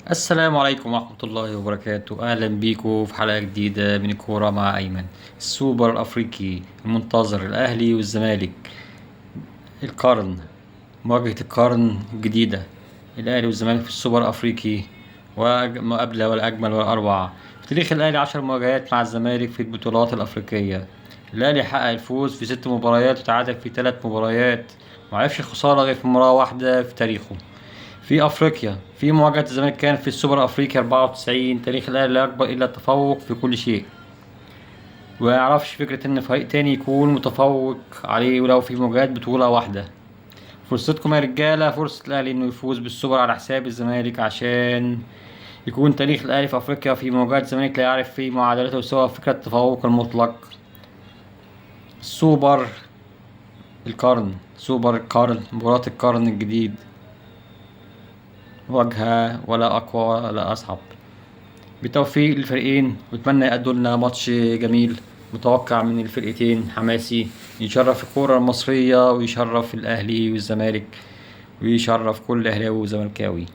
السلام عليكم ورحمة الله وبركاته. أهلا بيكم في حلقة جديدة من الكورة مع أيمن. السوبر الأفريقي المنتظر، الأهلي والزمالك. القرن، مواجهة القرن الجديدة، الأهلي والزمالك في السوبر الأفريقي. ومقابلة ولا أجمل ولا أروع. في تاريخ الأهلي 10 مواجهات مع الزمالك في البطولات الأفريقية. الأهلي حقق الفوز في 6 مباريات وتعادل في 3 مباريات، معرفش الخسارة غير في مباراة واحدة في تاريخه. في افريقيا، في مواجهة الزمالك كان في السوبر الافريقي 94. تاريخ الاهلي لا يقبل الا التفوق في كل شيء، ويعرفش فكرة ان فريق تاني يكون متفوق عليه ولو في مواجهات بطولة واحدة. فرصتكم يا رجالة، فرصة الاهلي انه يفوز بالسوبر على حساب الزمالك، عشان يكون تاريخ الاهلي في افريقيا في مواجهات الزمالك لا يعرف فيه معادلته سوى فكرة التفوق المطلق. سوبر القرن، سوبر القرن، مباراة القرن الجديد، واجهة ولا اقوى ولا اصعب. بالتوفيق للفريقين، واتمنى يأدوا لنا ماتش جميل متوقع من الفرقتين، حماسي يشرف الكرة المصرية ويشرف الأهلي والزمالك ويشرف كل أهلاوي وزملكاوي.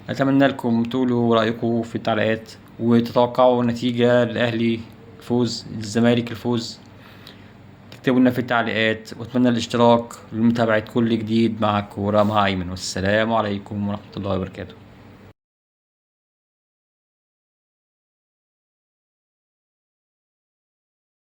أتمنى لكم تقولوا رأيكم في التعليقات وتتوقعوا النتيجة، للأهلي الفوز، للزمالك الفوز. تكتبوا لنا في التعليقات، واتمنى الاشتراك لمتابعة كل جديد مع الكورة مع أيمن، والسلام عليكم ورحمة الله وبركاته.